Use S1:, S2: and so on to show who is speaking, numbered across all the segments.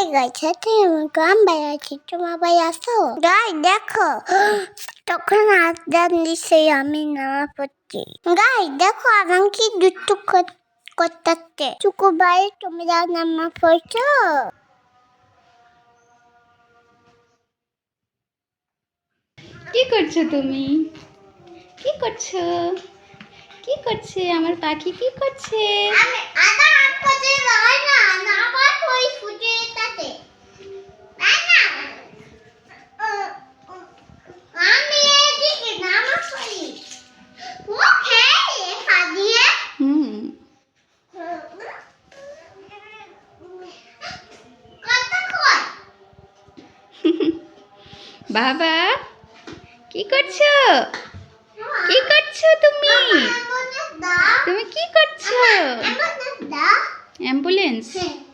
S1: গাইছে গ্রাম বেড়াচ্ছি তোমার ভাই আসো গাই দেখো তখন আজান দিছে আমি নামা পড়ছি গাই দেখো আজান কি দুটু করতে চুকু ভাই তুমি যা নামা পড়ছো
S2: কি করছো তুমি? কি করছো? কি করছে আমার পাখি? কি করছে?
S1: আমি আদা আপতে ভাই না না পার কই ফুটে তাতে তাই না আমি এদিকে নামা পড়ি ওকে ফাদিয়ে কত কই
S2: বাবা কি করছো? কি করছো তুমি? তুমি কি করছো? অ্যাম্বুলেন্স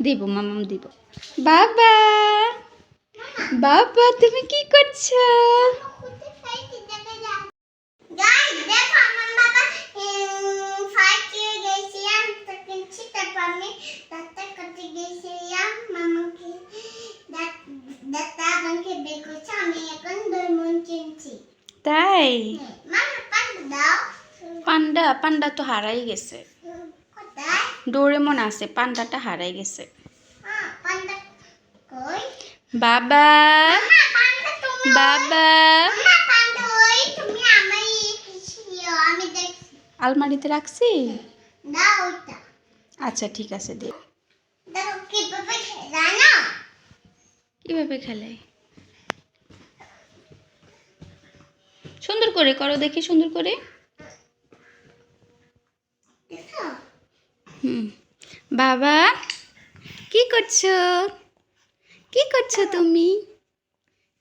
S2: দেব মামাম দেব। বাবা বাবা তুমি কি করছো? তাই পান্ডা পান্ডা তো হারাই গেছে ডোরেমন আছে পান্ডাটা হারাই গেছে বাবা বাবা আলমারিতে রাখছি আচ্ছা ঠিক আছে দে কিভাবে খেলে সুন্দর করে করো দেখি সুন্দর করে বাবা কি করছো কি করছো তুমি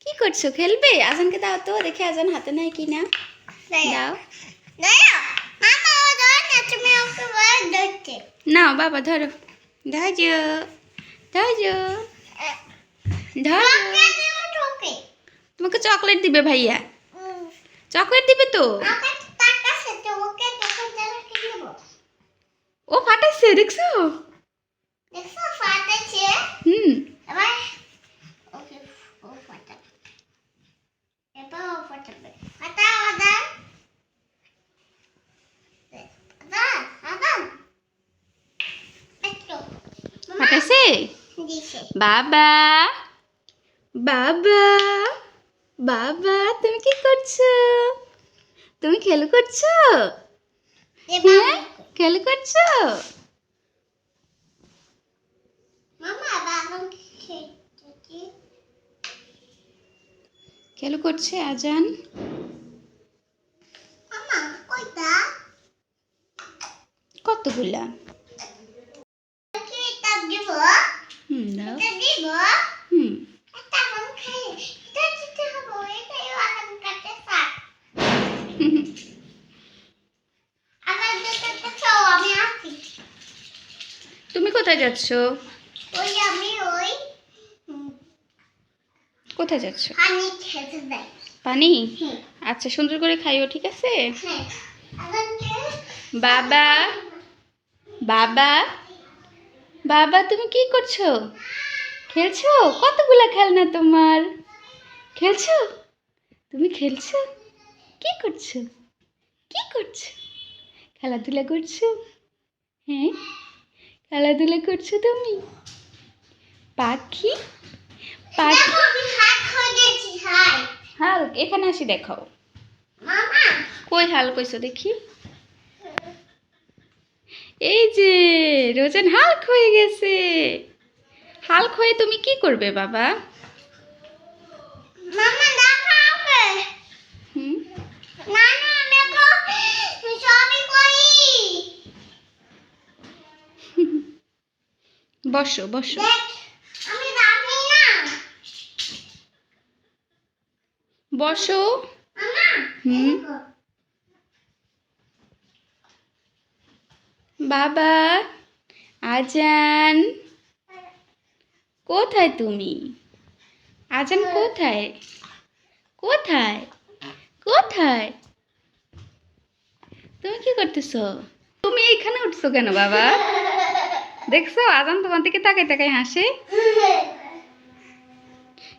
S2: কি করছো খেলবে আজানকে দাও তো দেখি আজান হাতে নাই কি না দাও নাও বাবা ধরো ধরো ধরো ধরো তোমাকে চকলেট দিবে ভাইয়া চকলেট দিবে তো ও ফাটাইছে দেখছো হুম ফাটাইছে বাবা বাবা বাবা তুমি কি করছো তুমি খেলা করছো হ্যাঁ খেলা করছো খেলা করছে আজান কতগুলা দাও হুম তুমি কোথায় যাচ্ছ কোথায় যাচ্ছ পানি আচ্ছা সুন্দর করে খাইও ঠিক আছে বাবা বাবা বাবা তুমি কি করছো খেলছো কতগুলা খেলনা তোমার খেলছো তুমি খেলছো কি করছো কি করছো খেলাধুলা করছো হ্যাঁ খেলাধুলা করছো তুমি পাখি পাখি হাল এখানে আসি দেখাও কই হাল কইছো দেখি এই যে রোজান হাল্ক হয়ে গেছে হাল্ক হয়ে তুমি কি করবে বাবা বসো বসো বসো বাবা আজান কোথায় তুমি আজান কোথায় কোথায় কোথায় তুমি কি করতেছো তুমি এখানে উঠছো কেন বাবা দেখছো আজান তোমার দিকে তাকাই তাকাই হাসে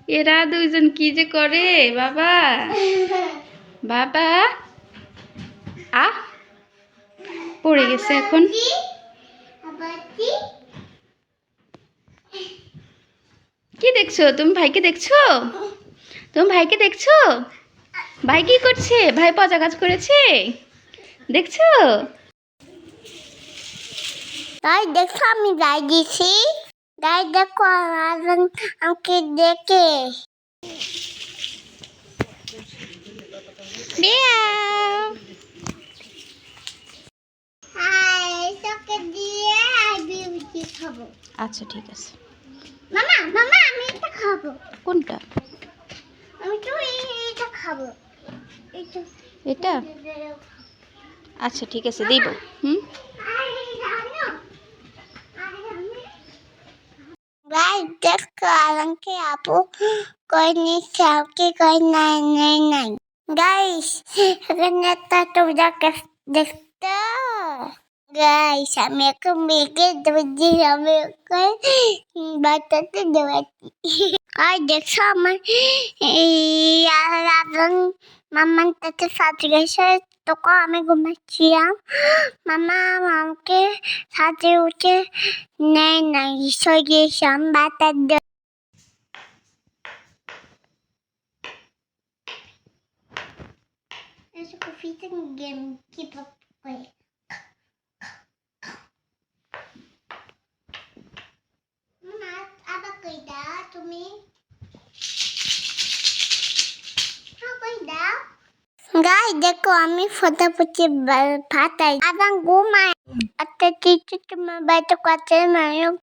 S2: এরা দুইজন কি যে করে বাবা বাবা আ পড়ে গেছে এখন। কি দেখছো তুমি? ভাইকে দেখছো? তুমি ভাইকে দেখছো? ভাই কি করছে? ভাই পচা কাজ করেছে দেখছো?
S1: তাই দেখো আমি গাই দিছি। গাই দেখো আজান আমাকে দেখে। তোকে দিয়ে বিউটি খাবো।
S2: আচ্ছা ঠিক আছে।
S1: মামা মামা আমি এটা খাবো।
S2: কোনটা?
S1: আমি তো এটা খাবো। এটা
S2: এটা? আচ্ছা ঠিক আছে দিব। হুম।
S1: গাই দেখো আজকে আপু কই নিচ্ছে আমাকে কই নাই নাই নাই। গাইস এখানে একটা তোমরা দেখতো। গাইস আমি এখন মেয়েকে ধরছি, আমি ওকে বাচ্চাতে দেওয়াচ্ছি। আর দেখছো আমার এই রাজন মামার কাছে সাথে গেছে, তখন আমি ঘুমাচ্ছিলাম। মামা আমাকে সাথে উঠে নেয় নাই, সরিয়েছিলাম বাতার দিয়ে। Eso que fica ninguém que papai. Mama, apa cuidar তুমি? Cuidar. গাই দেখো আমি ফটাফটি ফাটাই আবার ঘুমাই। একটা চিঠি তোমার বাড়িতে কাছে মারো।